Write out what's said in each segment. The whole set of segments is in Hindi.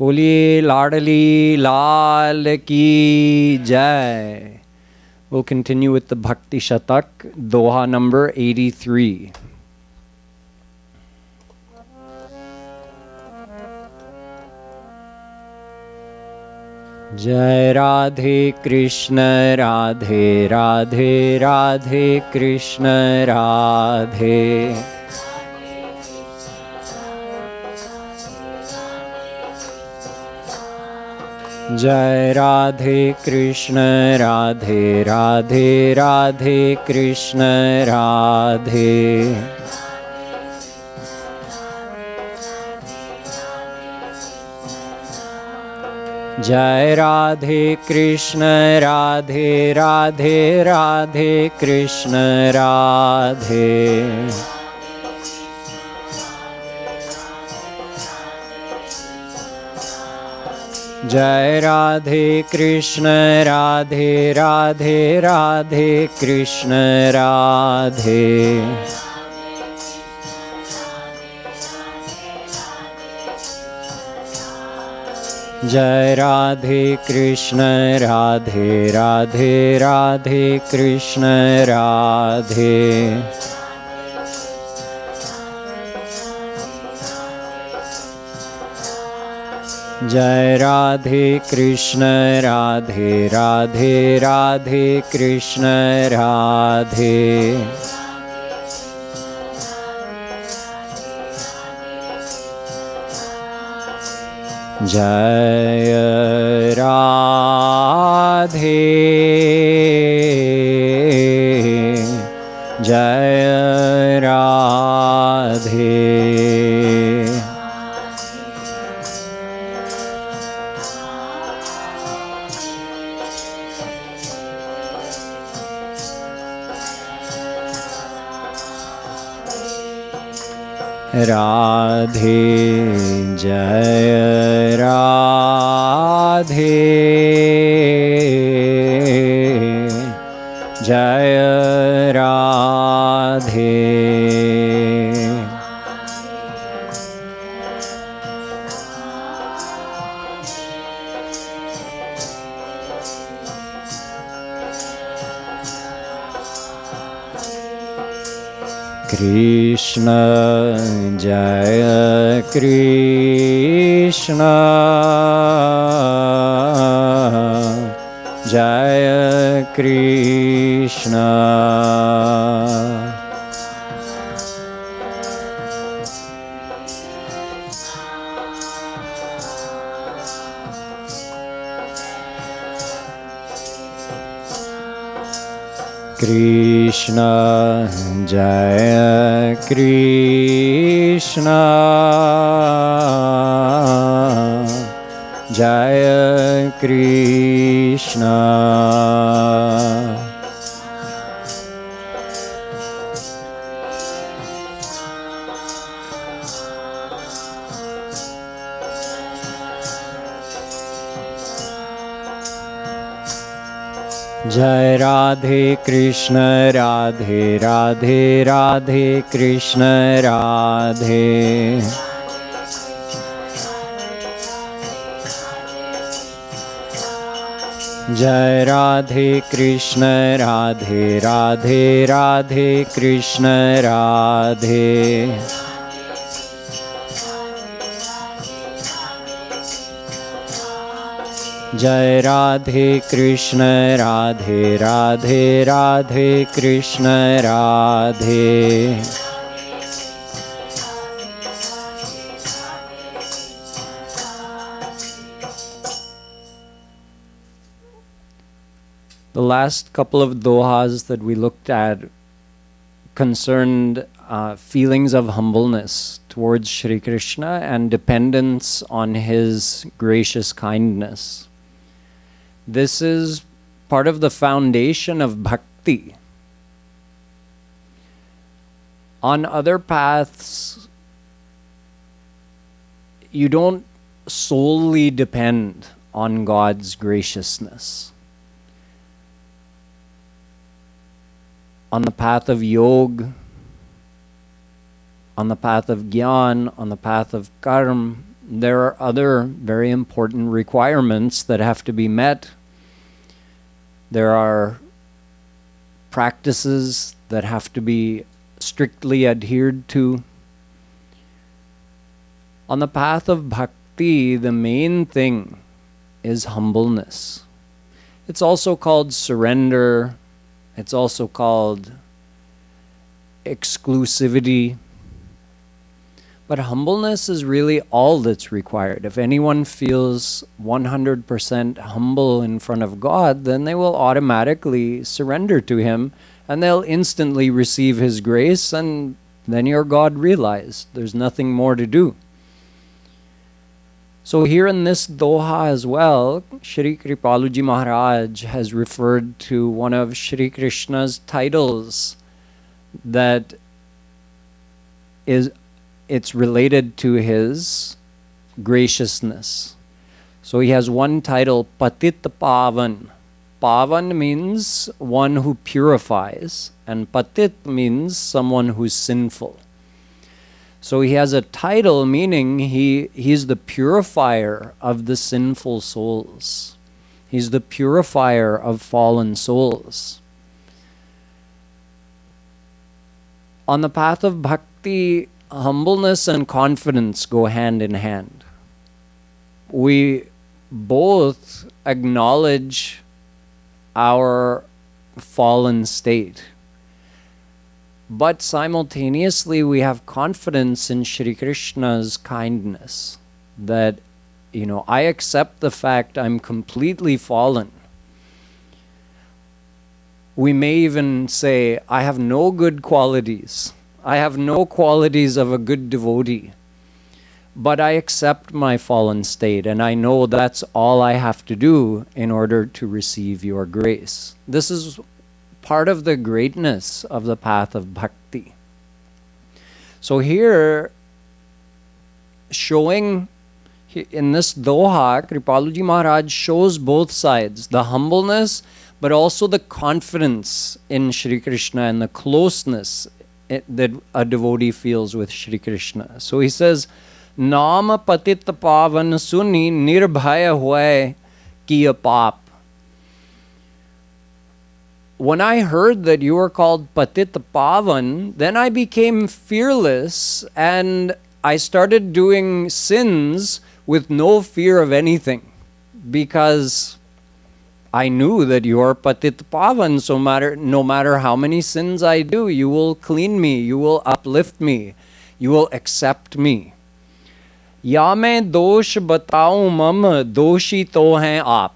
बोलिए लाडली लाल की jai. We'll continue with the Bhakti Shatak, Doha number 83. Jai Radhe Krishna Radhe Radhe Radhe Krishna Radhe Jai Radhe Krishna Radhe Radhe Radhe Krishna Radhe Jai Radhe Krishna Radhe Radhe Radhe Krishna Radhe Jai Radhe Krishna Radhe Radhe Radhe Krishna Radhe Jai Radhe Krishna Radhe Radhe Radhe Krishna Radhe Jai Radhe Krishna Radhe Radhe Radhe Krishna Radhe Jai Radhe Jai Radhe Radhe Jai Radhe Jai Radhe Krishna Jaya Krishna Jaya Krishna Krishna Jaya Krishna Jaya Krishna Jai Radhe Krishna Radhe Radhe Radhe Krishna Radhe Jai Radhe Krishna Radhe Radhe Radhe Krishna Radhe Jai Radhe Krishna Radhe Radhe Radhe Krishna Radhe The last couple of dohas that we looked at concerned feelings of humbleness towards Shri Krishna and dependence on his gracious kindness. This is part of the foundation of bhakti. On other paths, you don't solely depend on God's graciousness. On the path of yoga, on the path of gyan, on the path of karma, there are other very important requirements that have to be met. There are practices that have to be strictly adhered to. On the path of bhakti, the main thing is humbleness. It's also called surrender. It's also called exclusivity. But humbleness is really all that's required. If anyone feels 100% humble in front of God, then they will automatically surrender to Him and they'll instantly receive His grace, and then you're God realized. There's nothing more to do. So here in this doha as well, Shri Kripaluji Maharaj has referred to one of Shri Krishna's titles that it's related to his graciousness. So he has one title, Patit Pavan. Pavan means one who purifies, and Patit means someone who's sinful. So he has a title meaning he's the purifier of the sinful souls. He's the purifier of fallen souls. On the path of bhakti, humbleness and confidence go hand in hand. We both acknowledge our fallen state, but simultaneously we have confidence in Shri Krishna's kindness, that, I accept the fact I'm completely fallen. We may even say, I have no good qualities. I have no qualities of a good devotee, but I accept my fallen state, and I know that's all I have to do in order to receive your grace. This is part of the greatness of the path of bhakti. So here, showing in this doha, Kripaluji Maharaj shows both sides, the humbleness, but also the confidence in Shri Krishna and the closeness that a devotee feels with Shri Krishna. So he says, Naam patit pavan suni nirbhaya huay kiya pap. When I heard that you were called Patit Pavan, then I became fearless and I started doing sins with no fear of anything, because I knew that you are Patit Pavan, so no matter how many sins I do, you will clean me, you will uplift me, you will accept me. Ya main dosh bataun mam, doshi to hain aap.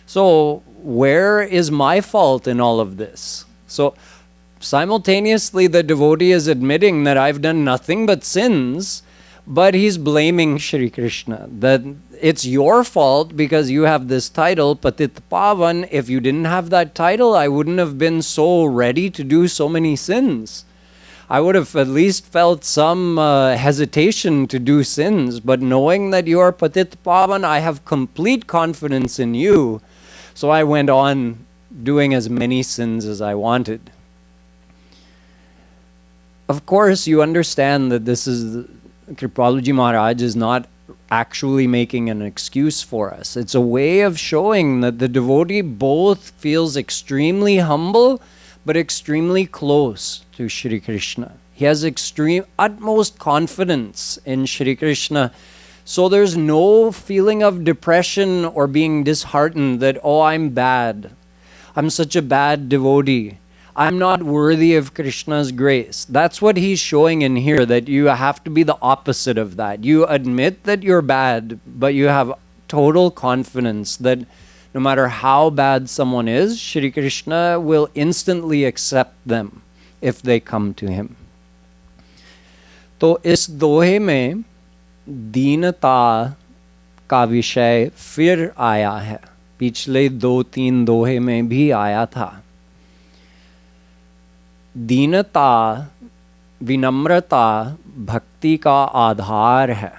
So, where is my fault in all of this? So, simultaneously the devotee is admitting that I've done nothing but sins, but he's blaming Shri Krishna, that it's your fault because you have this title, Patit Pavan. If you didn't have that title, I wouldn't have been so ready to do so many sins. I would have at least felt some hesitation to do sins, but knowing that you are Patit Pavan, I have complete confidence in you. So I went on doing as many sins as I wanted. Of course, you understand that this is, Kripaluji Maharaj is not actually making an excuse for us. It's a way of showing that the devotee both feels extremely humble, but extremely close to Shri Krishna. He has utmost confidence in Shri Krishna. So there's no feeling of depression or being disheartened that, oh, I'm bad. I'm such a bad devotee. I'm not worthy of Krishna's grace. That's what he's showing in here, that you have to be the opposite of that. You admit that you're bad, but you have total confidence that no matter how bad someone is, Shri Krishna will instantly accept them if they come to him. तो इस दोहे में दीनता का विषय फिर आया है, पिछले 2-3 दोहे में भी आया था. दीनता, विनम्रता भक्ति का आधार है.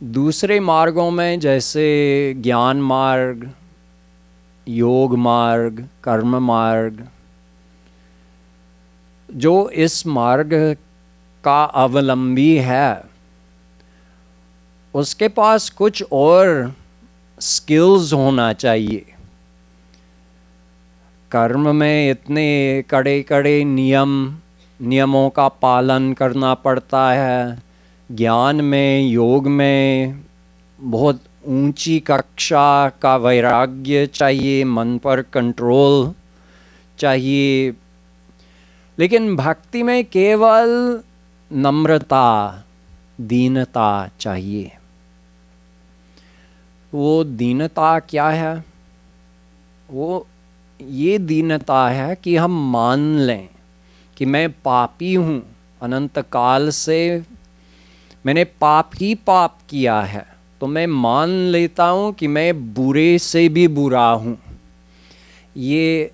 दूसरे मार्गों में जैसे ज्ञान मार्ग, योग मार्ग, कर्म मार्ग, जो इस मार्ग का अवलंबी है, उसके पास कुछ और स्किल्स होना चाहिए। कर्म में इतने कड़े कड़े नियमों का पालन करना पड़ता है, ज्ञान में, योग में बहुत ऊंची कक्षा का वैराग्य चाहिए, मन पर कंट्रोल चाहिए। लेकिन भक्ति में केवल नम्रता, दीनता चाहिए। वो दीनता क्या है? वो ये दीनता है कि हम मान लें कि मैं पापी हूँ, अनंत काल से मैंने पाप ही पाप किया है, तो मैं मान लेता हूँ कि मैं बुरे से भी बुरा हूँ। ये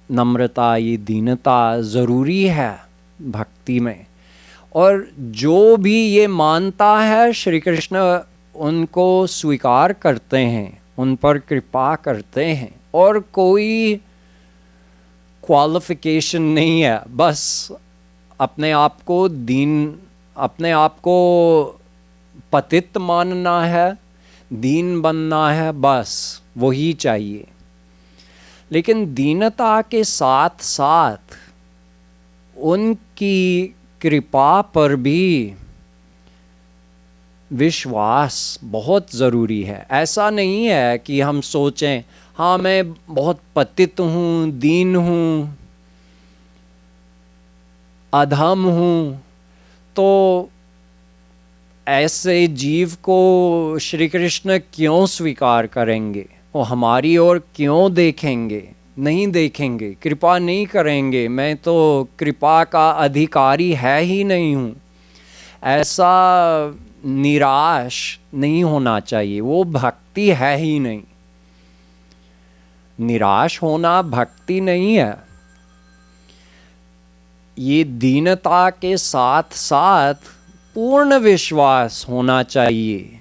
नम्रता, ये दीनता ज़रूरी है भक्ति में। और जो भी ये मानता है, श्री कृष्ण उनको स्वीकार करते हैं, उन पर कृपा करते हैं, और कोई क्वालिफिकेशन नहीं है। बस अपने आप को पतित मानना है, दीन बनना है, बस वही चाहिए। लेकिन दीनता के साथ साथ उनकी कृपा पर भी विश्वास बहुत ज़रूरी है। ऐसा नहीं है कि हम सोचें हाँ मैं बहुत पतित हूँ, दीन हूँ, अधम हूँ, तो ऐसे जीव को श्री कृष्ण क्यों स्वीकार करेंगे? वो हमारी ओर क्यों देखेंगे? नहीं देखेंगे, कृपा नहीं करेंगे। मैं तो कृपा का अधिकारी है ही नहीं हूँ। ऐसा निराश नहीं होना चाहिए, वो भक्ति है ही नहीं। निराश होना भक्ति नहीं है। ये दीनता के साथ साथ पूर्ण विश्वास होना चाहिए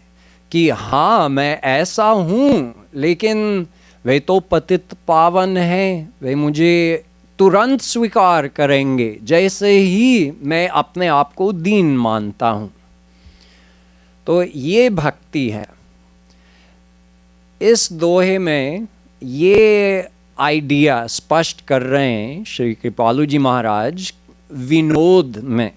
कि हाँ मैं ऐसा हूँ, लेकिन वे तो पतित पावन हैं, वे मुझे तुरंत स्वीकार करेंगे जैसे ही मैं अपने आप को दीन मानता हूँ। तो ये भक्ति है। इस दोहे में ये आइडिया स्पष्ट कर रहे हैं श्री कृपालु जी महाराज, विनोद में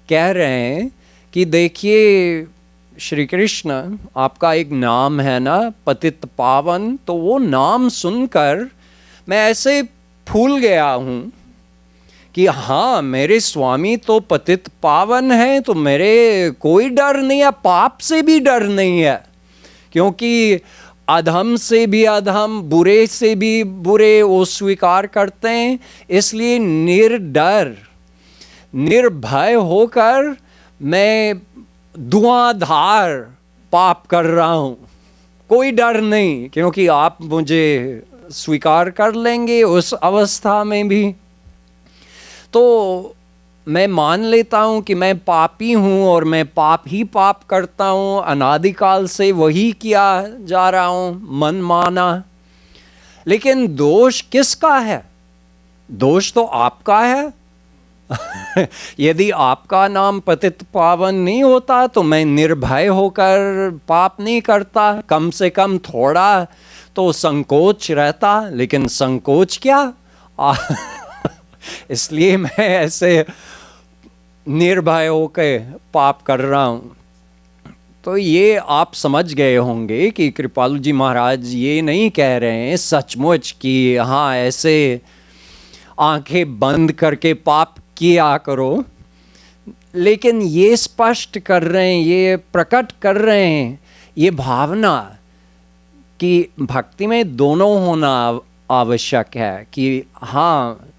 कह रहे हैं कि देखिए श्री कृष्ण, आपका एक नाम है ना पतित पावन, तो वो नाम सुनकर मैं ऐसे फूल गया हूँ कि हाँ मेरे स्वामी तो पतित पावन हैं, तो मेरे कोई डर नहीं है, पाप से भी डर नहीं है, क्योंकि अधम से भी अधम, बुरे से भी बुरे वो स्वीकार करते हैं। इसलिए निर्डर, निर्भय होकर मैं धुआंधार पाप कर रहा हूँ। कोई डर नहीं, क्योंकि आप मुझे स्वीकार कर लेंगे उस अवस्था में भी। तो मैं मान लेता हूँ कि मैं पापी हूँ और मैं पाप ही पाप करता हूँ, अनादिकाल से वही किया जा रहा हूँ, मन माना। लेकिन दोष किसका है? दोष तो आपका है। यदि आपका नाम पतित पावन नहीं होता तो मैं निर्भय होकर पाप नहीं करता। कम से कम थोड़ा तो संकोच रहता, लेकिन संकोच क्या, इसलिए मैं ऐसे निर्भय होकर पाप कर रहा हूँ। तो ये आप समझ गए होंगे कि कृपालु जी महाराज ये नहीं कह रहे हैं सचमुच कि हाँ ऐसे आंखें बंद करके पाप किया करो, लेकिन ये स्पष्ट कर रहे हैं, ये प्रकट कर रहे हैं ये भावना कि भक्ति में दोनों होना आवश्यक है कि हाँ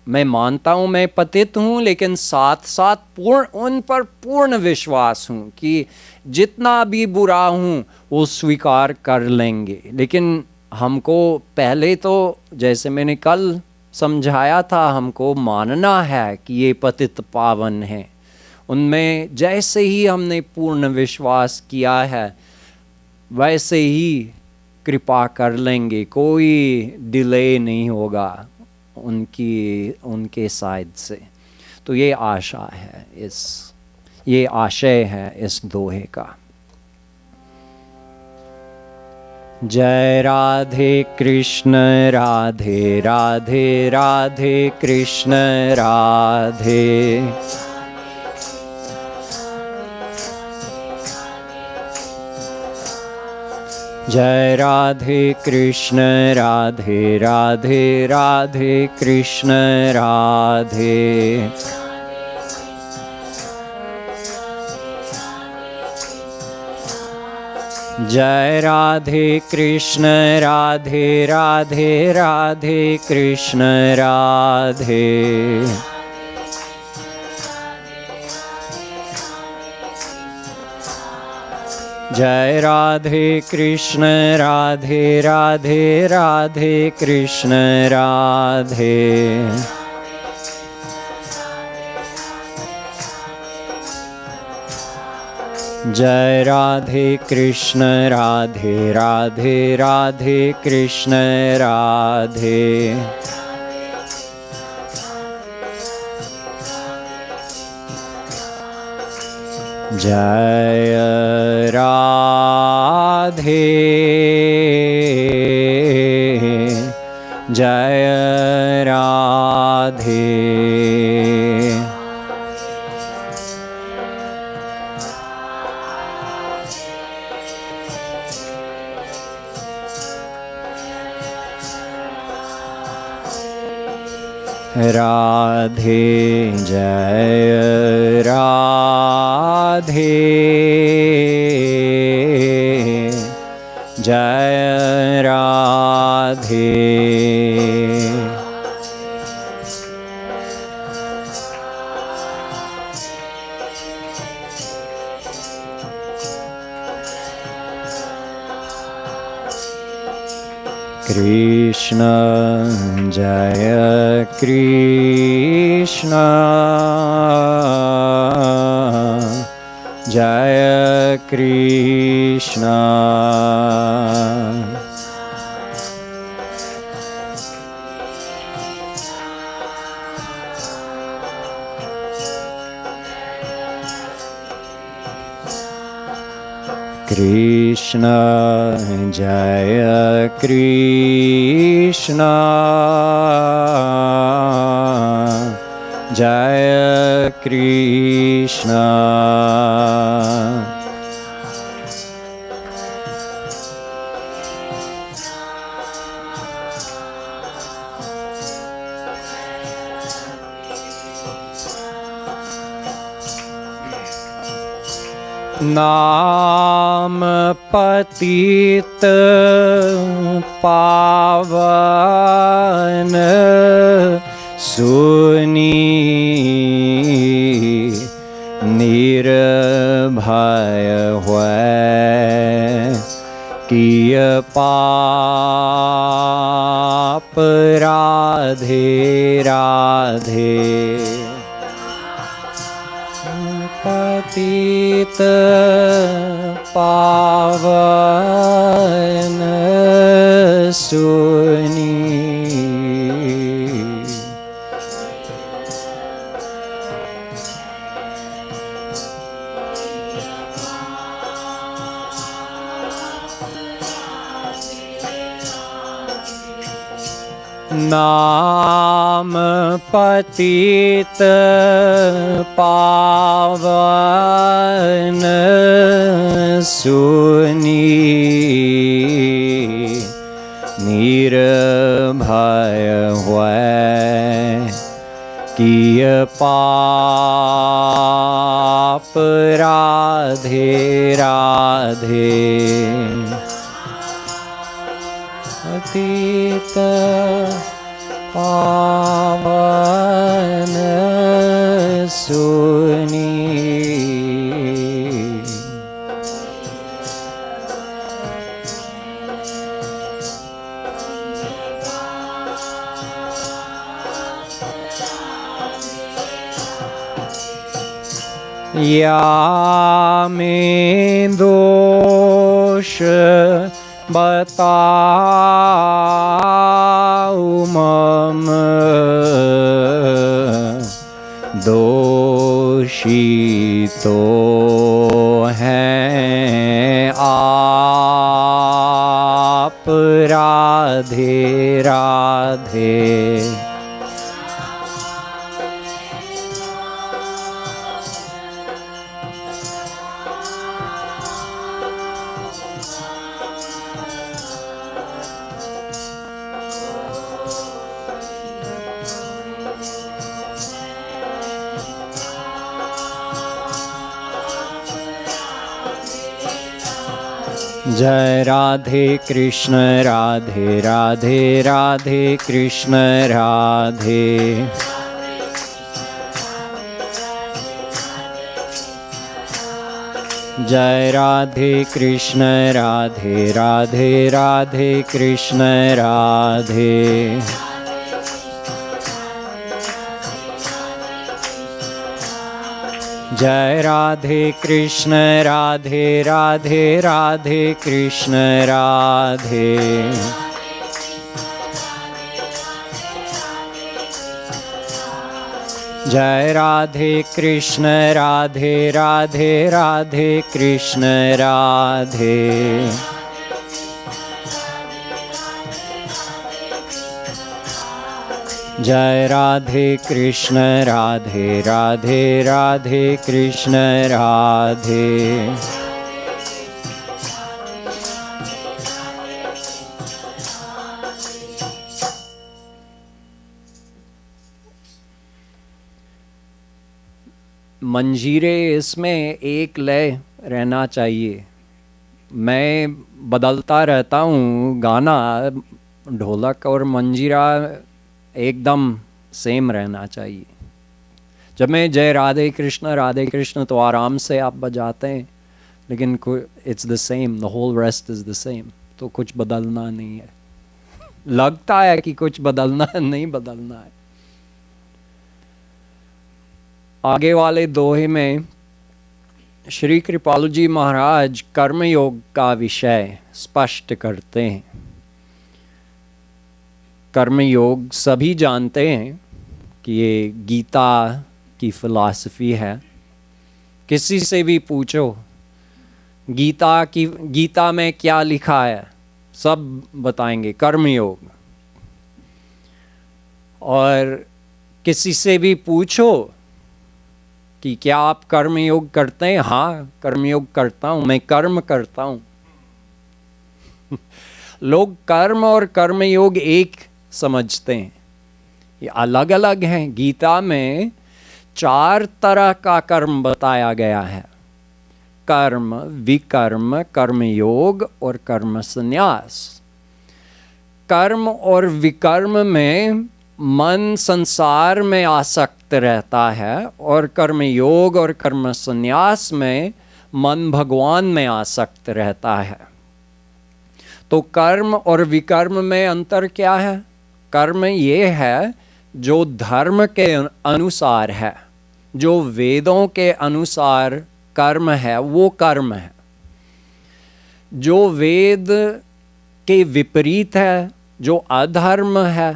मैं मानता हूँ मैं पतित हूँ, लेकिन साथ साथ उन पर पूर्ण विश्वास हूँ कि जितना भी बुरा हूँ वो स्वीकार कर लेंगे। लेकिन हमको पहले तो, जैसे मैंने कल समझाया था, हमको मानना है कि ये पतित पावन हैं। उनमें जैसे ही हमने पूर्ण विश्वास किया है वैसे ही कृपा कर लेंगे, कोई डिले नहीं होगा उनके साइड से। तो ये आशा है, ये आशय है इस दोहे का। जय राधे कृष्ण राधे राधे राधे कृष्ण राधे। जय राधे कृष्ण राधे राधे राधे कृष्ण राधे। जय राधे कृष्ण राधे राधे राधे कृष्ण राधे। जय राधे कृष्ण राधे राधे राधे कृष्ण राधे। जय राधे कृष्ण राधे राधे राधे कृष्ण राधे। जय राधे जय राधे। राधे जय राधे जय राधे। कृष्ण जय कृष्ण जय कृष्ण। कृष्ण जय कृष्ण जय कृष्ण। नाम पतित पावन सुनी निर्भय हुए किय पाप राधे राधे। पतित पावन सुनी नाम पतित पावन सुनी निर्भय हुए किय पाप राधे राधे। पतित पावन सुनी या में दोष बताऊं मम दोषी तो हैं राधे। जय राधे कृष्ण राधे राधे राधे कृष्ण राधे। जय राधे कृष्ण राधे राधे राधे कृष्ण राधे। जय राधे कृष्ण राधे राधे राधे कृष्ण राधे। जय राधे कृष्ण राधे राधे राधे कृष्ण राधे। जय राधे कृष्ण राधे राधे राधे कृष्ण राधे। मंजीरे इसमें एक लय रहना चाहिए। मैं बदलता रहता हूँ, गाना ढोलक और मंजीरा एकदम सेम रहना चाहिए। जब मैं जय राधे कृष्ण तो आराम से आप बजाते हैं, लेकिन it's the same, the whole rest is the same. तो कुछ बदलना नहीं है। लगता है कि कुछ बदलना है, नहीं बदलना है। आगे वाले दोहे में श्री कृपालु जी महाराज कर्मयोग का विषय स्पष्ट करते हैं। कर्मयोग सभी जानते हैं कि ये गीता की फिलॉसफी है। किसी से भी पूछो गीता में क्या लिखा है, सब बताएंगे कर्मयोग। और किसी से भी पूछो कि क्या आप कर्मयोग करते हैं? हाँ, कर्मयोग करता हूं, मैं कर्म करता हूं। लोग कर्म और कर्मयोग एक समझते हैं, ये अलग अलग हैं। गीता में 4 तरह का कर्म बताया गया है: कर्म, विकर्म, कर्मयोग और कर्म संन्यास। कर्म और विकर्म में मन संसार में आसक्त रहता है, और कर्मयोग और कर्म संन्यास में मन भगवान में आसक्त रहता है। तो कर्म और विकर्म में अंतर क्या है? कर्म ये है जो धर्म के अनुसार है, जो वेदों के अनुसार कर्म है, वो कर्म है। जो वेद के विपरीत है, जो अधर्म है,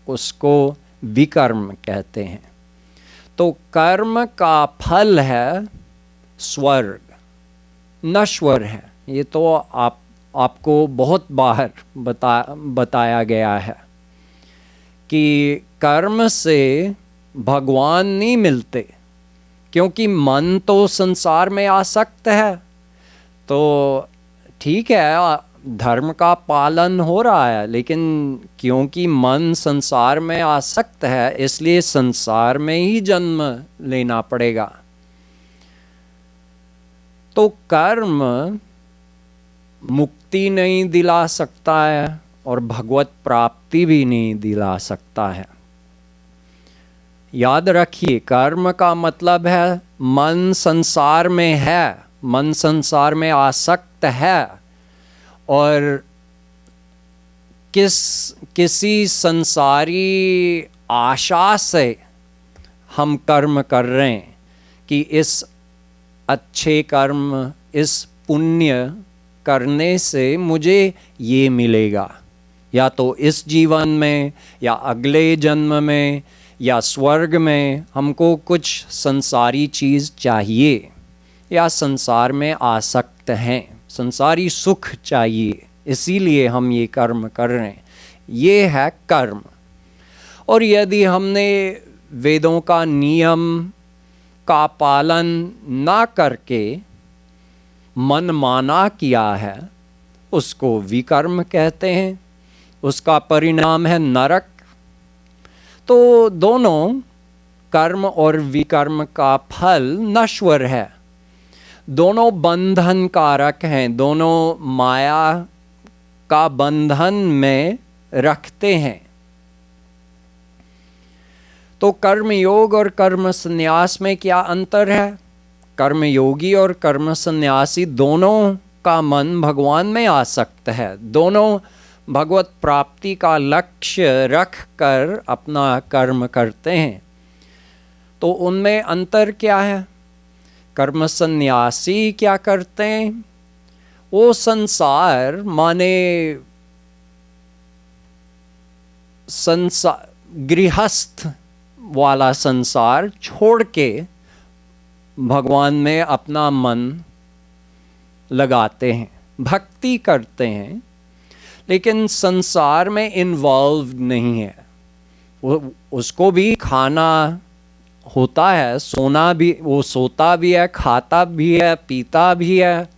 उसको विकर्म कहते हैं। तो कर्म का फल है स्वर्ग, नश्वर है। ये तो आपको बहुत बार बताया गया है कि कर्म से भगवान नहीं मिलते, क्योंकि मन तो संसार में आसक्त है। तो ठीक है, धर्म का पालन हो रहा है, लेकिन क्योंकि मन संसार में आसक्त है, इसलिए संसार में ही जन्म लेना पड़ेगा। तो कर्म मुक्ति नहीं दिला सकता है और भगवत प्राप्ति भी नहीं दिला सकता है। याद रखिए, कर्म का मतलब है मन संसार में है, मन संसार में आसक्त है, और किसी संसारी आशा से हम कर्म कर रहे हैं कि इस अच्छे कर्म, इस पुण्य करने से मुझे ये मिलेगा, या तो इस जीवन में या अगले जन्म में या स्वर्ग में हमको कुछ संसारी चीज़ चाहिए, या संसार में आसक्त हैं, संसारी सुख चाहिए, इसीलिए हम ये कर्म कर रहे हैं। ये है कर्म। और यदि हमने वेदों का नियम का पालन ना करके मनमाना किया है, उसको विकर्म कहते हैं। उसका परिणाम है नरक। तो दोनों कर्म और विकर्म का फल नश्वर है। दोनों बंधन कारक हैं, दोनों माया का बंधन में रखते हैं। तो कर्मयोग और कर्म संन्यास में क्या अंतर है? कर्मयोगी और कर्म संन्यासी दोनों का मन भगवान में आसक्त है, दोनों भगवत प्राप्ति का लक्ष्य रख कर अपना कर्म करते हैं। तो उनमें अंतर क्या है? कर्म संन्यासी क्या करते हैं? वो संसार माने गृहस्थ वाला संसार छोड़ के भगवान में अपना मन लगाते हैं, भक्ति करते हैं, लेकिन संसार में इन्वॉल्व नहीं है। उसको भी खाना होता है, सोना भी, वो सोता भी है, खाता भी है, पीता भी है,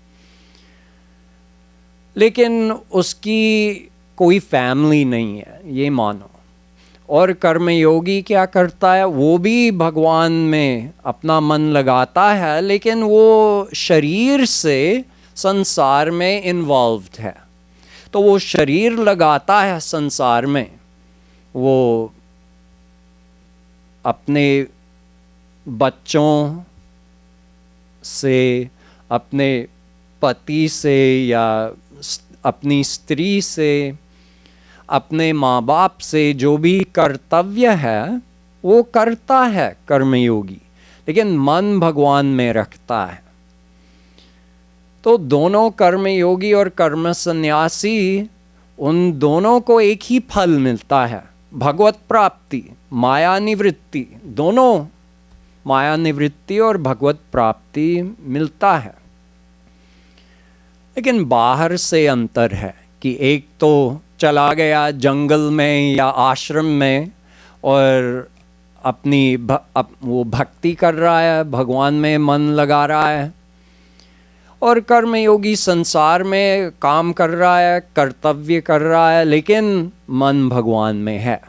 लेकिन उसकी कोई फैमिली नहीं है, ये मानो। और कर्मयोगी क्या करता है? वो भी भगवान में अपना मन लगाता है, लेकिन वो शरीर से संसार में इन्वॉल्व्ड है। तो वो शरीर लगाता है संसार में, वो अपने बच्चों से, अपने पति से या अपनी स्त्री से, अपने माँ बाप से जो भी कर्तव्य है वो करता है कर्मयोगी, लेकिन मन भगवान में रखता है। तो दोनों कर्मयोगी और कर्म संन्यासी, उन दोनों को एक ही फल मिलता है, भगवत प्राप्ति, माया निवृत्ति। दोनों माया निवृत्ति और भगवत प्राप्ति मिलता है, लेकिन बाहर से अंतर है कि एक तो चला गया जंगल में या आश्रम में और अपनी वो भक्ति कर रहा है, भगवान में मन लगा रहा है, और कर्मयोगी संसार में काम कर रहा है, कर्तव्य कर रहा है, लेकिन मन भगवान में है।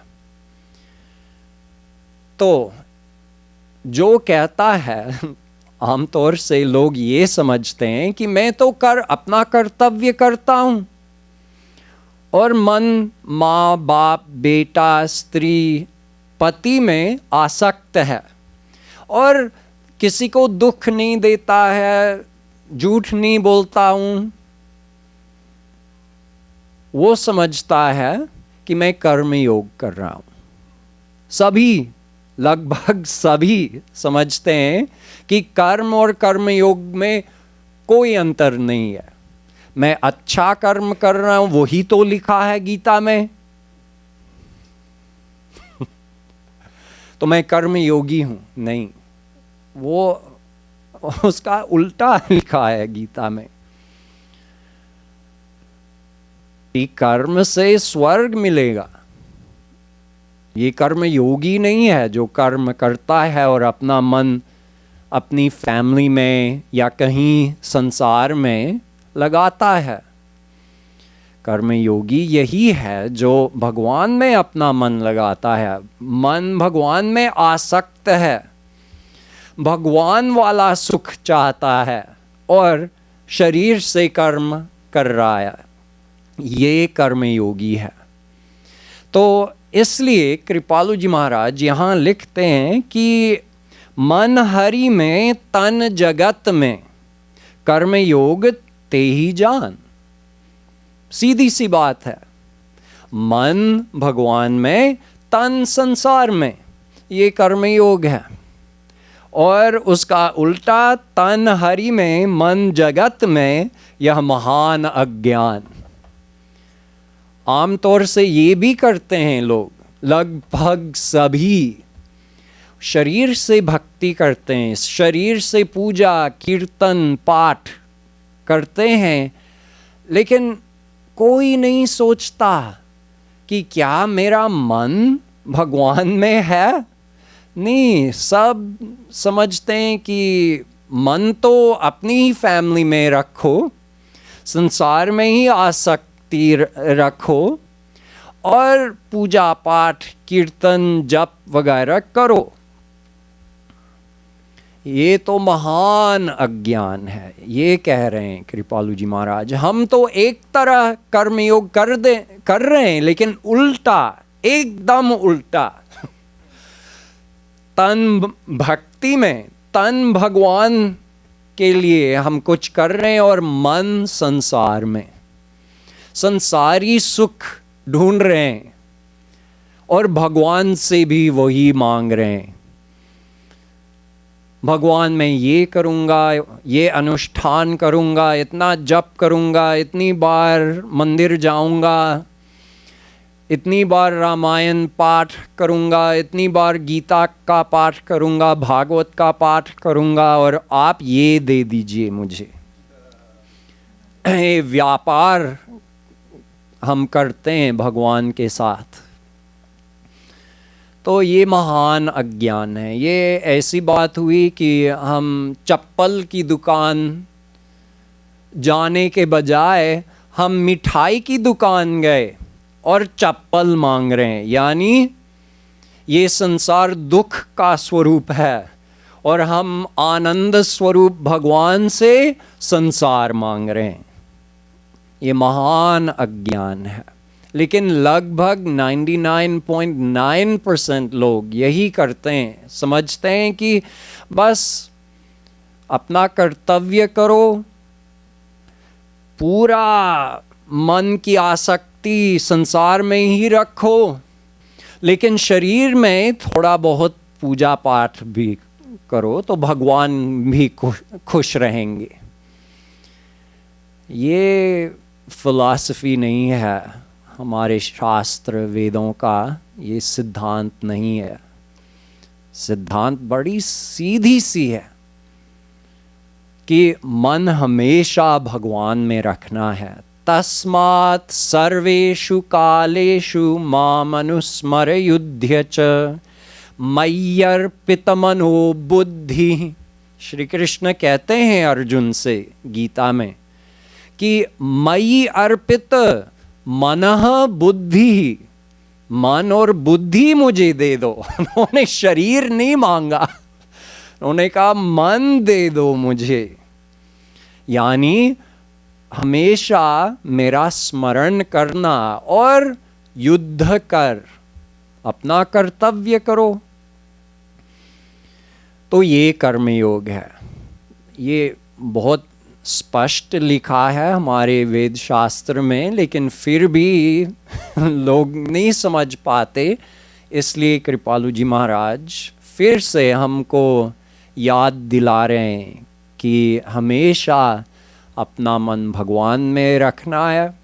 तो जो कहता है, आमतौर से लोग ये समझते हैं कि मैं तो अपना कर्तव्य करता हूं और मन माँ बाप, बेटा, स्त्री, पति में आसक्त है और किसी को दुख नहीं देता है, झूठ नहीं बोलता हूं। वो समझता है कि मैं कर्म योग कर रहा हूं। सभी, लगभग सभी समझते हैं कि कर्म और कर्म योग में कोई अंतर नहीं है। मैं अच्छा कर्म कर रहा हूं, वही तो लिखा है गीता में, तो मैं कर्म योगी हूं। नहीं, वो उसका उल्टा लिखा है गीता में कि कर्म से स्वर्ग मिलेगा। ये कर्म योगी नहीं है जो कर्म करता है और अपना मन अपनी फैमिली में या कहीं संसार में लगाता है। कर्मयोगी यही है जो भगवान में अपना मन लगाता है, मन भगवान में आसक्त है, भगवान वाला सुख चाहता है और शरीर से कर्म कर रहा है। ये कर्मयोगी है। तो इसलिए कृपालु जी महाराज यहाँ लिखते हैं कि मन हरि में तन जगत में, कर्मयोग ते ही जान। सीधी सी बात है, मन भगवान में, तन संसार में, ये कर्मयोग है। और उसका उल्टा, तन हरि में मन जगत में, यह महान अज्ञान। आमतौर से ये भी करते हैं लोग, लगभग सभी शरीर से भक्ति करते हैं, शरीर से पूजा कीर्तन पाठ करते हैं, लेकिन कोई नहीं सोचता कि क्या मेरा मन भगवान में है? नहीं, सब समझते हैं कि मन तो अपनी ही फैमिली में रखो, संसार में ही आसक्ति रखो और पूजा पाठ कीर्तन जप वगैरह करो। ये तो महान अज्ञान है, ये कह रहे हैं कृपालु जी महाराज। हम तो एक तरह कर्मयोग कर रहे हैं, लेकिन उल्टा, एकदम उल्टा। तन भक्ति में, तन भगवान के लिए हम कुछ कर रहे हैं और मन संसार में, संसारी सुख ढूंढ रहे हैं और भगवान से भी वही मांग रहे हैं। भगवान मैं ये करूँगा, ये अनुष्ठान करूँगा, इतना जप करूँगा, इतनी बार मंदिर जाऊँगा, इतनी बार रामायण पाठ करूँगा, इतनी बार गीता का पाठ करूँगा, भागवत का पाठ करूँगा, और आप ये दे दीजिए मुझे। ये व्यापार हम करते हैं भगवान के साथ। तो ये महान अज्ञान है। ये ऐसी बात हुई कि हम चप्पल की दुकान जाने के बजाय हम मिठाई की दुकान गए और चप्पल मांग रहे हैं। यानी ये संसार दुख का स्वरूप है और हम आनंद स्वरूप भगवान से संसार मांग रहे हैं। ये महान अज्ञान है। लेकिन लगभग 99.9% लोग यही करते हैं, समझते हैं कि बस अपना कर्तव्य करो, पूरा मन की आसक्ति संसार में ही रखो, लेकिन शरीर में थोड़ा बहुत पूजा पाठ भी करो तो भगवान भी खुश रहेंगे। ये फिलॉसफी नहीं है हमारे शास्त्र वेदों का, ये सिद्धांत नहीं है। सिद्धांत बड़ी सीधी सी है कि मन हमेशा भगवान में रखना है। तस्मात् सर्वेषु कालेषु मामनुस्मरयुध्य च मय्यर्पितमनो बुद्धि। श्री कृष्ण कहते हैं अर्जुन से गीता में कि मयि अर्पित मनः बुद्धि, मन और बुद्धि मुझे दे दो। उन्होंने शरीर नहीं मांगा, उन्होंने कहा मन दे दो मुझे। यानी हमेशा मेरा स्मरण करना और युद्ध कर, अपना कर्तव्य करो। तो ये कर्मयोग है। ये बहुत स्पष्ट लिखा है हमारे वेद शास्त्र में, लेकिन फिर भी लोग नहीं समझ पाते। इसलिए कृपालु जी महाराज फिर से हमको याद दिला रहे हैं कि हमेशा अपना मन भगवान में रखना है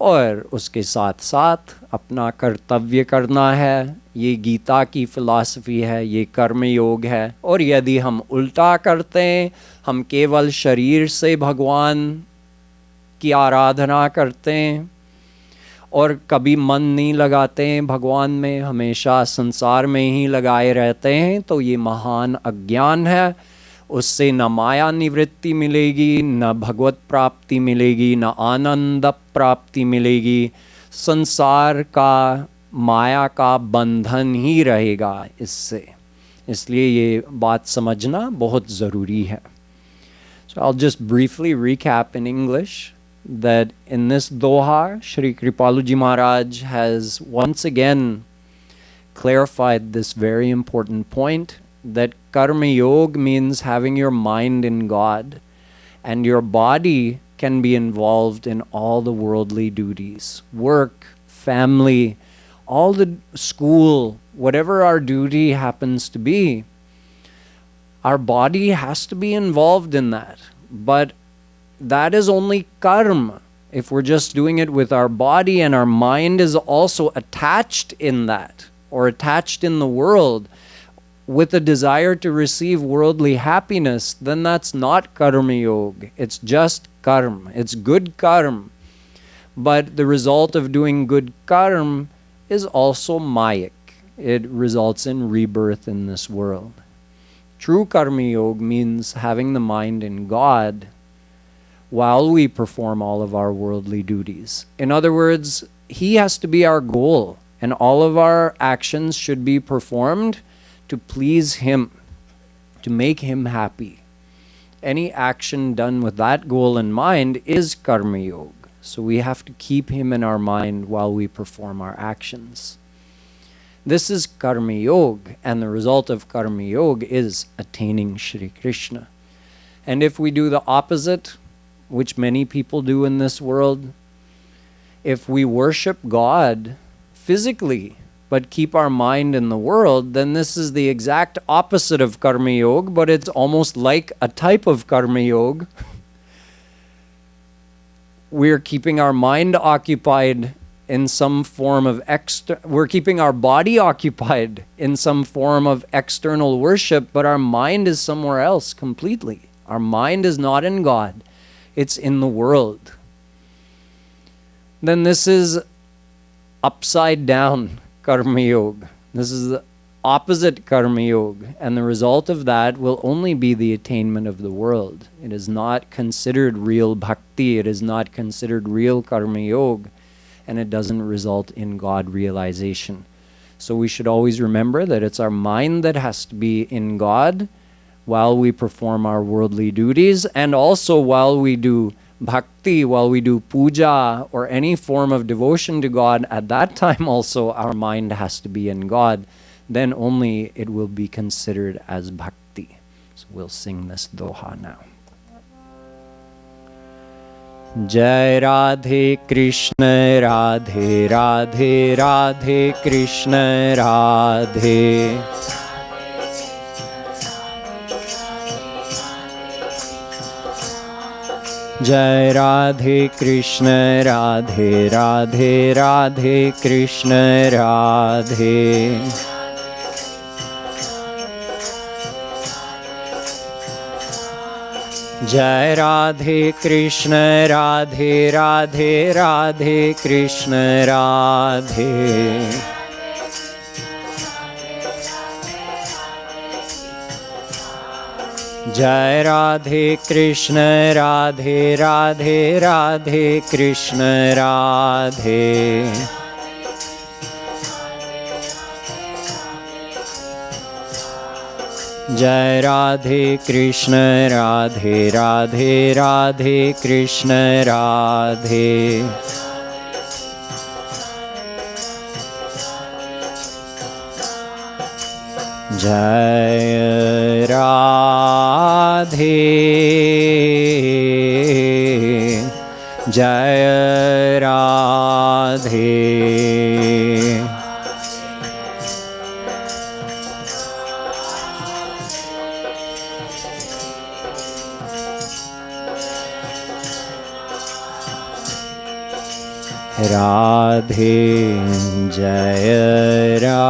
और उसके साथ साथ अपना कर्तव्य करना है। ये गीता की फिलॉसफी है, ये कर्म योग है। और यदि हम उल्टा करते हैं, हम केवल शरीर से भगवान की आराधना करते हैं और कभी मन नहीं लगाते हैं भगवान में, हमेशा संसार में ही लगाए रहते हैं, तो ये महान अज्ञान है। उससे न माया निवृत्ति मिलेगी, न भगवत प्राप्ति मिलेगी, न आनंद प्राप्ति मिलेगी। संसार का, माया का बंधन ही रहेगा इससे। इसलिए ये बात समझना बहुत ज़रूरी है। So I'll just briefly recap in English that in this Doha, Shri Kripaluji Maharaj has once again clarified this very important point, that Karma Yoga means having your mind in God, and your body can be involved in all the worldly duties, work, family, all the school, whatever our duty happens to be. Our body has to be involved in that. But that is only karma. If we're just doing it with our body and our mind is also attached in that, or attached in the world, with a desire to receive worldly happiness, then that's not karma yoga. It's just karma. It's good karma. But the result of doing good karma is also mayic. It results in rebirth in this world. True karma yoga means having the mind in God while we perform all of our worldly duties. In other words, He has to be our goal, and all of our actions should be performed to please Him, to make Him happy. Any action done with that goal in mind is karma yoga. So we have to keep Him in our mind while we perform our actions. This is karma yoga, and the result of karma yoga is attaining Shri Krishna. And if we do the opposite, which many people do in this world, if we worship God physically but keep our mind in the world, then this is the exact opposite of karma yoga, but it's almost like a type of karma yoga. We're keeping our mind occupied in some form of we're keeping our body occupied in some form of external worship, but our mind is somewhere else completely. Our mind is not in God, it's in the world. Then this is upside down karma yoga. This is the opposite karma yoga, and the result of that will only be the attainment of the world. It is not considered real bhakti, it is not considered real karma yoga, and it doesn't result in God realization. So we should always remember that it's our mind that has to be in God while we perform our worldly duties, and also while we do bhakti, while we do puja or any form of devotion to God. At that time also our mind has to be in God. Then only it will be considered as bhakti. So we'll sing this doha now. Jai Radhe Krishna Radhe Radhe Radhe Krishna Radhe. Jai Radhe Krishna Radhe Radhe Radhe Krishna Radhe. Jai Radhe Krishna Radhe Radhe Radhe Krishna Radhe. Jai Radhe Krishna Radhe Radhe Radhe Krishna Radhe. Jai Radhe Krishna Radhe Radhe Radhe Krishna Radhe. Jai Radhe. Jai Radhe. Radhe, Jai Radhe,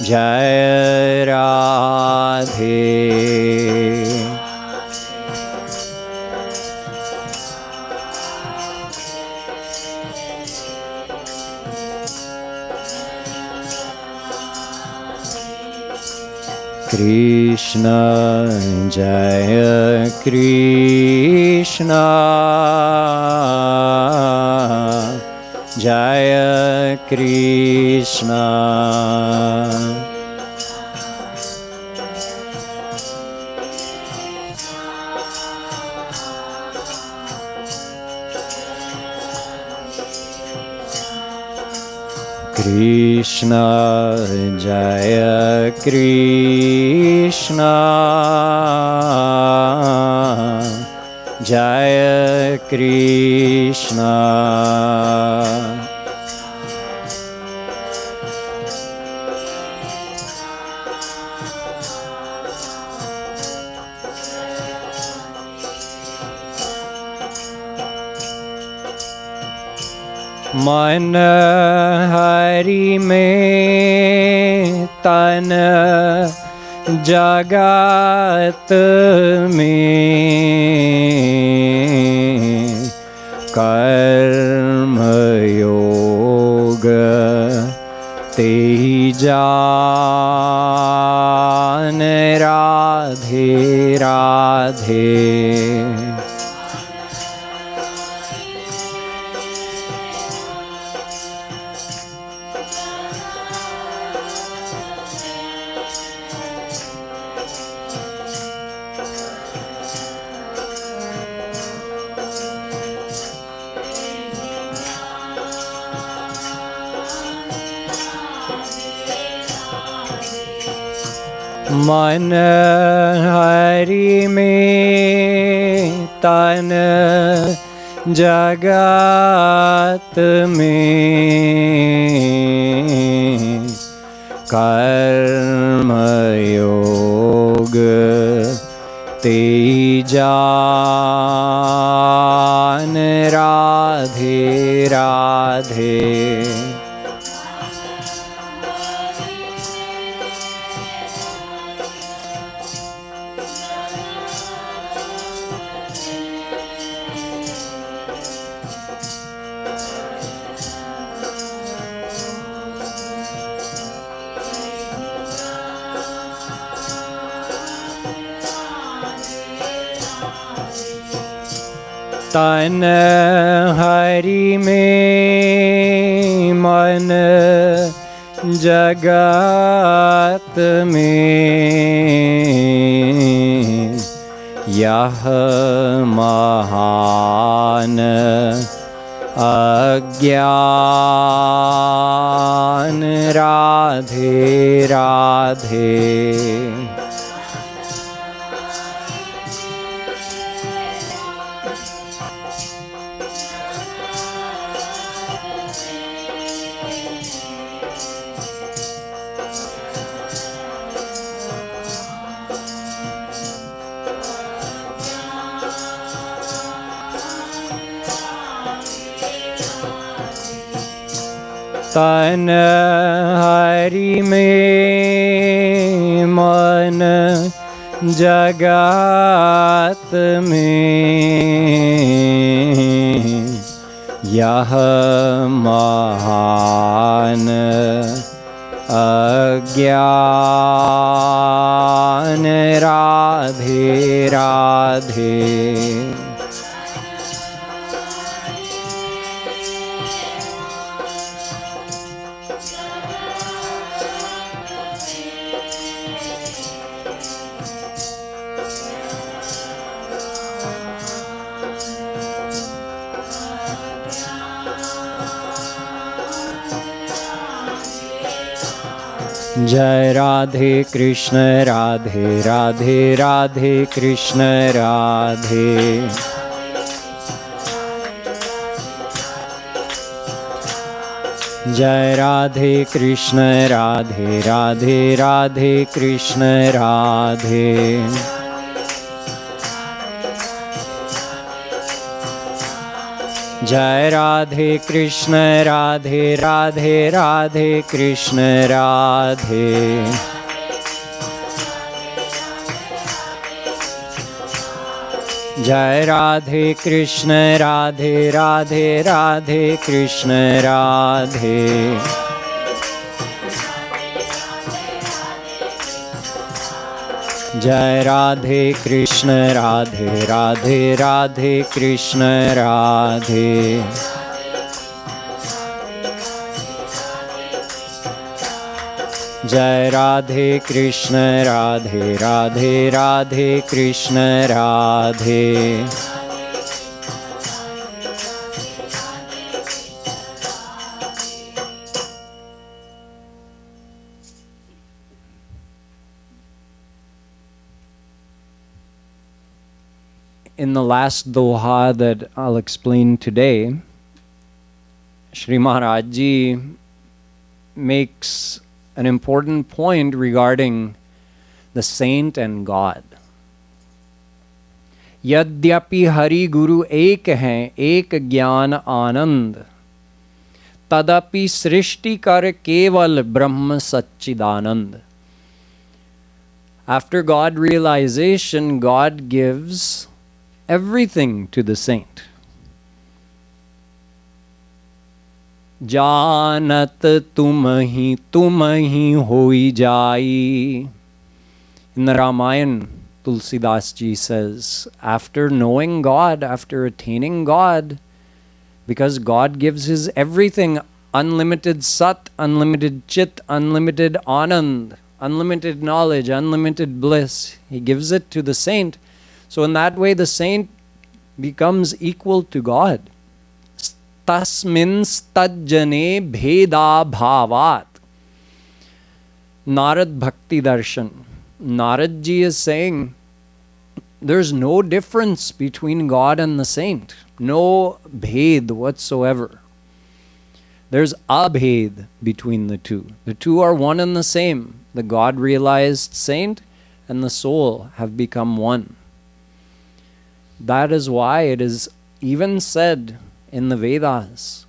Jai Radhe. Krishna, Jaya Krishna, Jaya Krishna. Krishna, Jaya Krishna, Jaya Krishna. मन हरि में तन जगत में कर्म योग ते जान राधे राधे। मन हरि में तन जगत में कर्म योग ते जान राधे राधे। तन हरि में मन जगत में यह महान अज्ञान राधे राधे। तन हरि में मन जगत में यह महान अज्ञान राधे राधे। जय राधे कृष्ण राधे राधे राधे कृष्ण राधे। जय राधे कृष्ण राधे राधे राधे कृष्ण राधे। जय राधे कृष्ण राधे राधे राधे कृष्ण राधे। जय राधे कृष्ण राधे राधे राधे कृष्ण राधे। जय राधे कृष्ण राधे राधे राधे कृष्ण राधे। जय Radhe Krishna Radhe Radhe Radhe Krishna Radhe. In the last doha that I'll explain today, Shri Maharaj Ji makes an important point regarding the saint and God. यद्यपि हरि गुरु एक हैं, एक ज्ञान आनंद, तदपि सृष्टि कर केवल ब्रह्म सच्चिदानंद। After God realization, God gives everything to the saint. Janat tumhi hoi jai. In the Ramayana, Tulsidas Ji says, after knowing God, after attaining God, because God gives his everything, unlimited sat, unlimited chit, unlimited anand, unlimited knowledge, unlimited bliss. He gives it to the saint. So in that way, the saint becomes equal to God. Tasmin stajjane bheda bhavat. Narad Bhakti Darshan. Narad Ji is saying, there's no difference between God and the saint. No bhed whatsoever. There's abhed between the two. The two are one and the same. The God-realized saint and the soul have become one. That is why it is even said in the Vedas,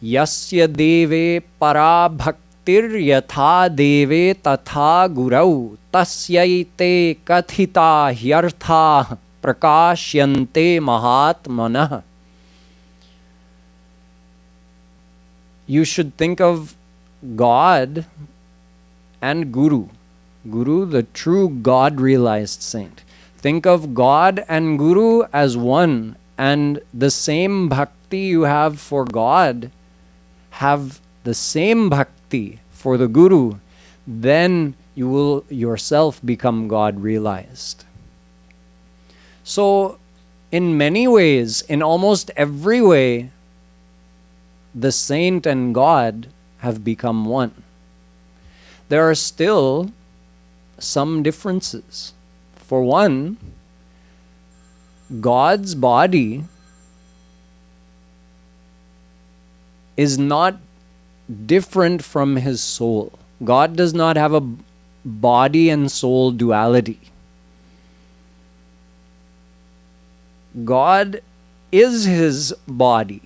Yasya deve para bhaktir yatha deve tatha gurau tasyaite kathita hyartha prakashyante mahatmanah. You should think of God and Guru. Guru, the true God-realized saint. Think of God and Guru as one, and the same bhakti you have for God, have the same bhakti for the Guru. Then you will yourself become God-realized. So, in many ways, in almost every way, the saint and God have become one. There are still some differences. For one, God's body is not different from his soul. God does not have a body and soul duality. God is his body.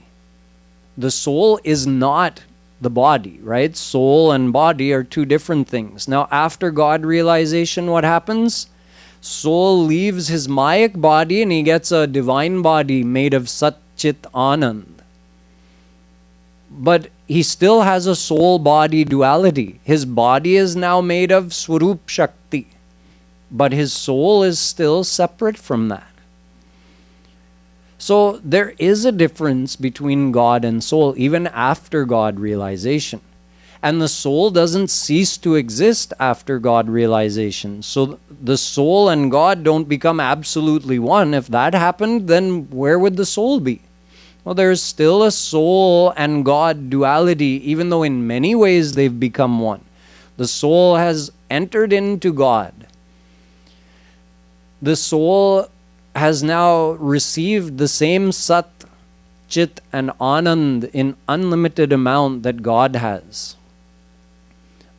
The soul is not the body, right? Soul and body are two different things. Now, after God realization, what happens? Soul leaves his Mayak body and he gets a divine body made of Sat Chit Anand. But he still has a soul-body duality. His body is now made of Swarup Shakti, but his soul is still separate from that. So there is a difference between God and soul, even after God realization. And the soul doesn't cease to exist after God realization. So the soul and God don't become absolutely one. If that happened, then where would the soul be? Well, there's still a soul and God duality, even though in many ways they've become one. The soul has entered into God. The soul has now received the same Sat, Chit and Anand in unlimited amount that God has.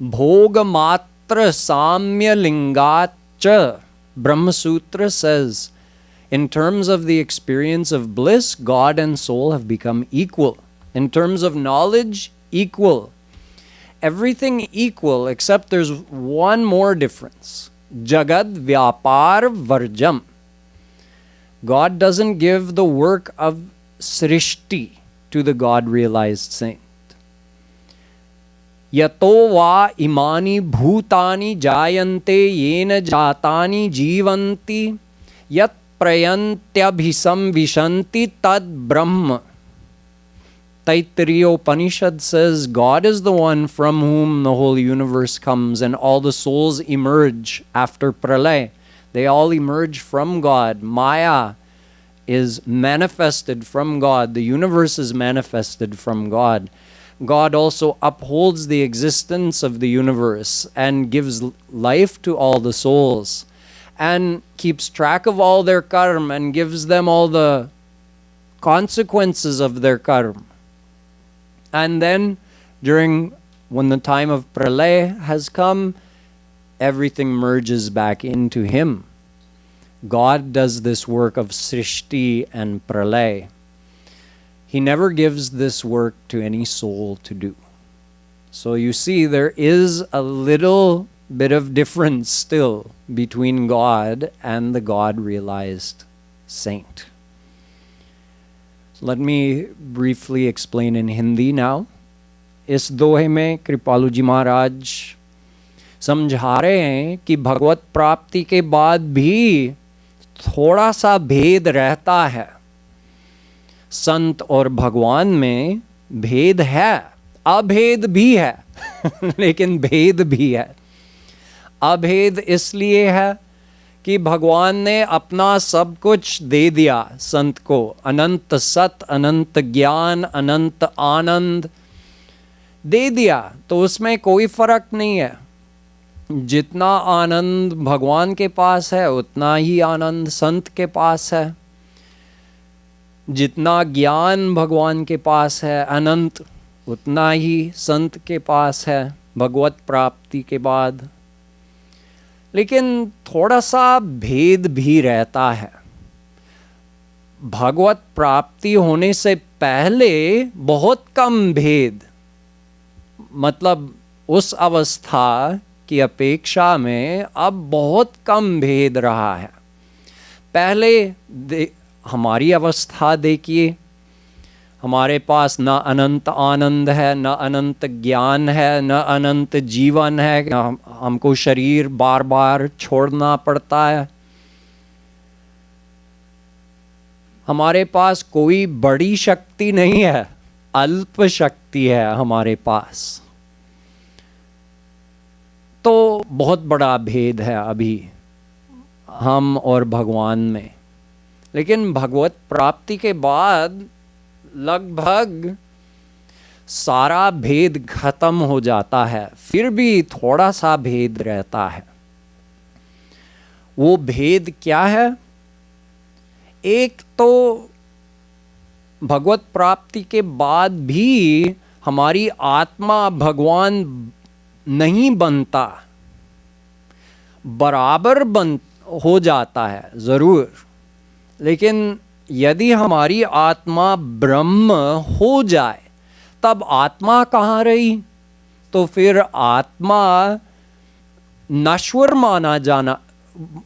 Bhoga matra samya lingacha, Brahma Sutra says, in terms of the experience of bliss, God and soul have become equal. In terms of knowledge, equal. Everything equal, except there's one more difference. Jagad Vyapar Varjam. God doesn't give the work of Srishti to the God-realized saint. Yato va imani bhutani jayante yena jatani jivanti yat prayantyabhisam vishanti tad brahma. Taittiriya Upanishad says God is the one from whom the whole universe comes and all the souls emerge after pralay. They all emerge from God. Maya is manifested from God. The universe is manifested from God. God also upholds the existence of the universe and gives life to all the souls and keeps track of all their karma and gives them all the consequences of their karma. And then when the time of pralay has come, everything merges back into him. God does this work of srishti and pralay. He never gives this work to any soul to do. So you see, there is a little bit of difference still between God and the God realized saint. So let me briefly explain in Hindi now. इस दोहे में कृपालु जी महाराज समझा रहे हैं कि भगवत प्राप्ति के बाद भी थोड़ा सा भेद रहता है। संत और भगवान में भेद है, अभेद भी है लेकिन भेद भी है। अभेद इसलिए है कि भगवान ने अपना सब कुछ दे दिया संत को, अनंत सत, अनंत ज्ञान, अनंत आनंद दे दिया, तो उसमें कोई फर्क नहीं है। जितना आनंद भगवान के पास है उतना ही आनंद संत के पास है। जितना ज्ञान भगवान के पास है अनंत, उतना ही संत के पास है भगवत प्राप्ति के बाद। लेकिन थोड़ा सा भेद भी रहता है। भगवत प्राप्ति होने से पहले बहुत कम भेद, मतलब उस अवस्था की अपेक्षा में अब बहुत कम भेद रहा है। पहले हमारी अवस्था देखिए, हमारे पास न अनंत आनंद है, न अनंत ज्ञान है, न अनंत जीवन है, हमको शरीर बार बार छोड़ना पड़ता है। हमारे पास कोई बड़ी शक्ति नहीं है, अल्प शक्ति है हमारे पास। तो बहुत बड़ा भेद है अभी हम और भगवान में। लेकिन भगवत प्राप्ति के बाद लगभग सारा भेद खत्म हो जाता है। फिर भी थोड़ा सा भेद रहता है। वो भेद क्या है? एक तो भगवत प्राप्ति के बाद भी हमारी आत्मा भगवान नहीं बनता, बराबर हो जाता है जरूर, लेकिन यदि हमारी आत्मा ब्रह्म हो जाए तब आत्मा कहाँ रही? तो फिर आत्मा नश्वर माना जाना,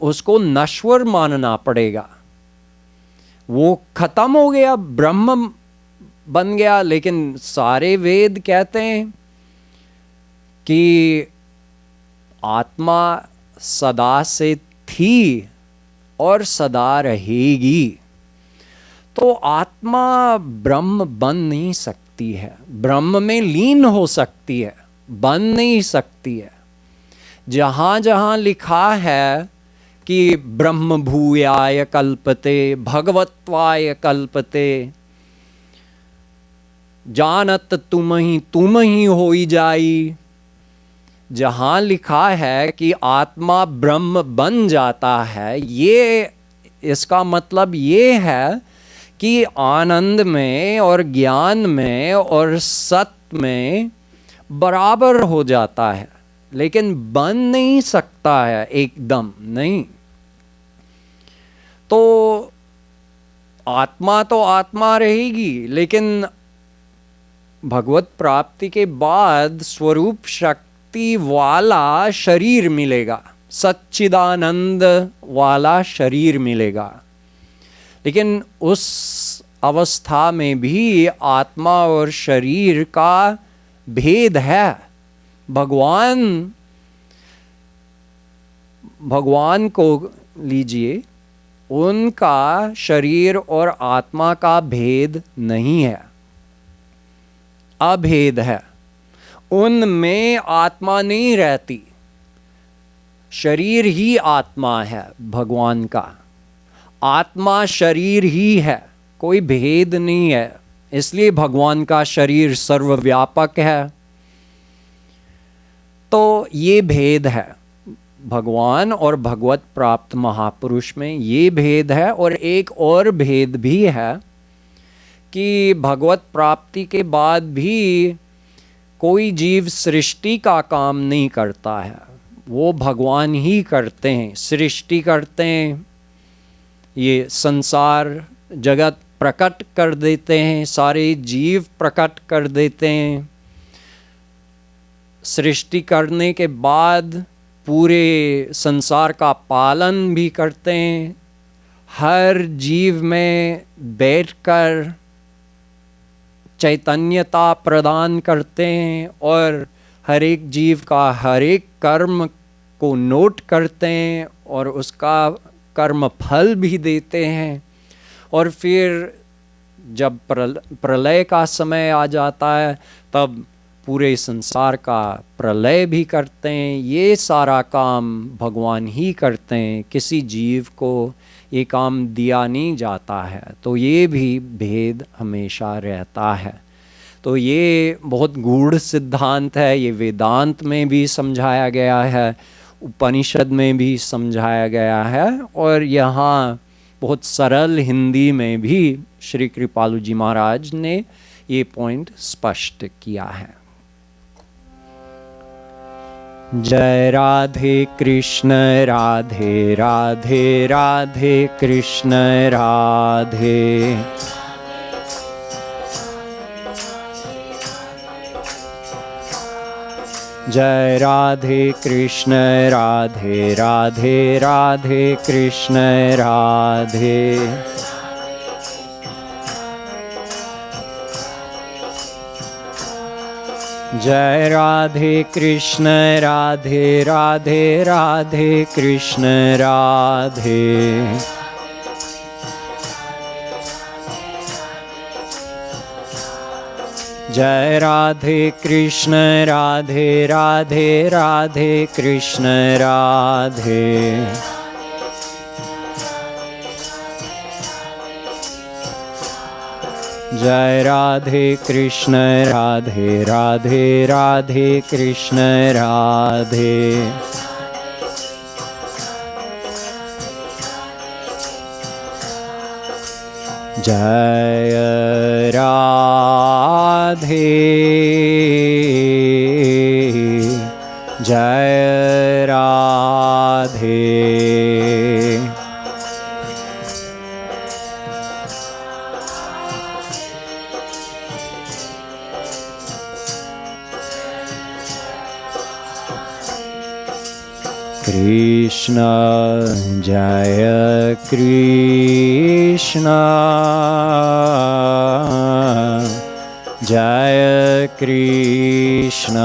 उसको नश्वर मानना पड़ेगा। वो खत्म हो गया, ब्रह्म बन गया। लेकिन सारे वेद कहते हैं कि आत्मा सदा से थी और सदा रहेगी। तो आत्मा ब्रह्म बन नहीं सकती है, ब्रह्म में लीन हो सकती है, बन नहीं सकती है। जहाँ जहाँ लिखा है कि ब्रह्म भूयाय कल्पते, भगवत्वाय कल्पते, जानत तुम ही होई जाई, जहाँ लिखा है कि आत्मा ब्रह्म बन जाता है, ये इसका मतलब ये है कि आनंद में और ज्ञान में और सत्य में बराबर हो जाता है, लेकिन बन नहीं सकता है एकदम नहीं। तो आत्मा रहेगी, लेकिन भगवत प्राप्ति के बाद स्वरूप शक्ति वाला शरीर मिलेगा, सच्चिदानंद वाला शरीर मिलेगा। लेकिन उस अवस्था में भी आत्मा और शरीर का भेद है। भगवान को लीजिए, उनका शरीर और आत्मा का भेद नहीं है, अभेद है। उनमें आत्मा नहीं रहती, शरीर ही आत्मा है भगवान का। आत्मा शरीर ही है, कोई भेद नहीं है। इसलिए भगवान का शरीर सर्वव्यापक है। तो ये भेद है भगवान और भगवत प्राप्त महापुरुष में, ये भेद है। और एक और भेद भी है कि भगवत प्राप्ति के बाद भी कोई जीव सृष्टि का काम नहीं करता है, वो भगवान ही करते हैं, सृष्टि करते हैं। ये संसार जगत प्रकट कर देते हैं, सारे जीव प्रकट कर देते हैं। सृष्टि करने के बाद पूरे संसार का पालन भी करते हैं, हर जीव में बैठकर चैतन्यता प्रदान करते हैं और हर एक जीव का हर एक कर्म को नोट करते हैं और उसका कर्म फल भी देते हैं। और फिर जब प्रलय का समय आ जाता है तब पूरे संसार का प्रलय भी करते हैं। ये सारा काम भगवान ही करते हैं, किसी जीव को ये काम दिया नहीं जाता है। तो ये भी भेद हमेशा रहता है। तो ये बहुत गूढ़ सिद्धांत है, ये वेदांत में भी समझाया गया है, उपनिषद में भी समझाया गया है और यहाँ बहुत सरल हिंदी में भी श्री कृपालु जी महाराज ने ये पॉइंट स्पष्ट किया है। जय राधे कृष्ण राधे राधे राधे कृष्ण राधे। जय राधे कृष्ण राधे राधे राधे कृष्ण राधे। जय राधे कृष्ण राधे राधे राधे कृष्ण राधे। जय राधे कृष्ण राधे राधे राधे कृष्ण राधे। जय राधे कृष्ण राधे राधे राधे कृष्ण राधे। जय राधे जय राधे। कृष्ण जय कृष्ण जय कृष्ण।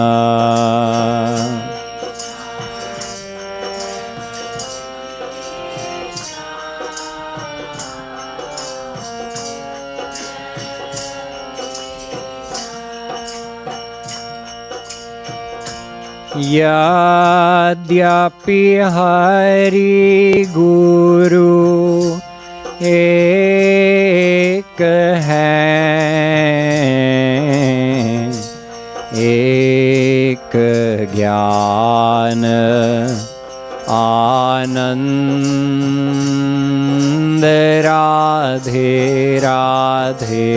यद्यपि हरि गुरु एक है, एक ज्ञान आनंद राधे राधे।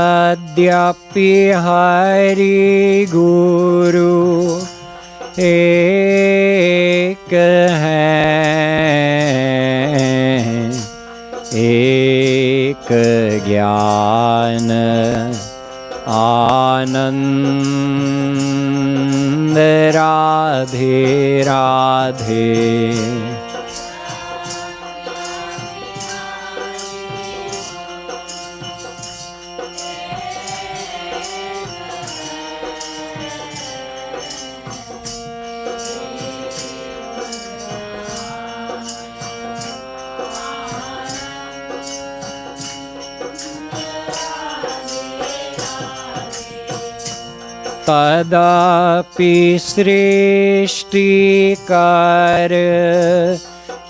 यद्यपि हरि गुरु एक है, एक ज्ञान आनंद राधे राधे। तदापि सृष्टिकर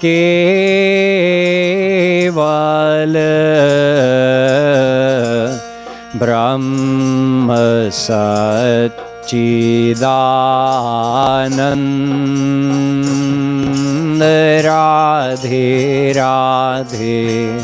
केवल ब्रह्म सच्चिदानंद राधे राधे राधे।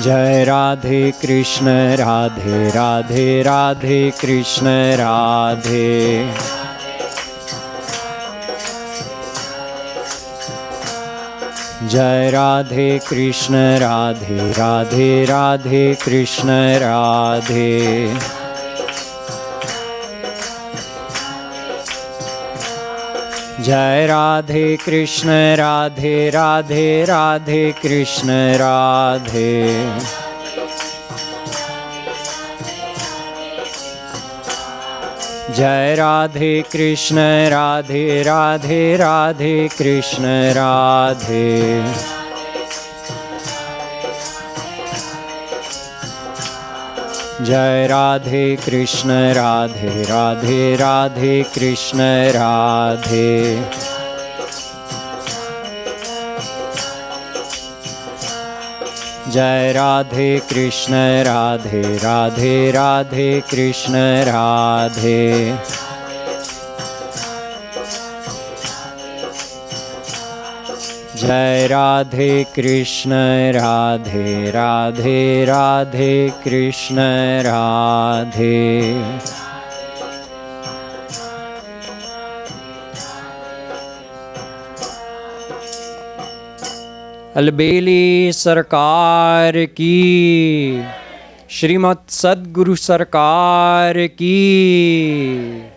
जय राधे कृष्ण राधे राधे राधे कृष्ण राधे। जय राधे कृष्ण राधे राधे राधे कृष्ण राधे। जय राधे कृष्ण राधे राधे राधे कृष्ण राधे। जय राधे कृष्ण राधे राधे राधे कृष्ण राधे। जय राधे कृष्ण राधे राधे राधे कृष्ण राधे। जय राधे कृष्ण राधे राधे राधे कृष्ण राधे। जय राधे कृष्ण राधे राधे राधे कृष्ण राधे। अलबेली सरकार की, श्रीमद् सद्गुरु सरकार की।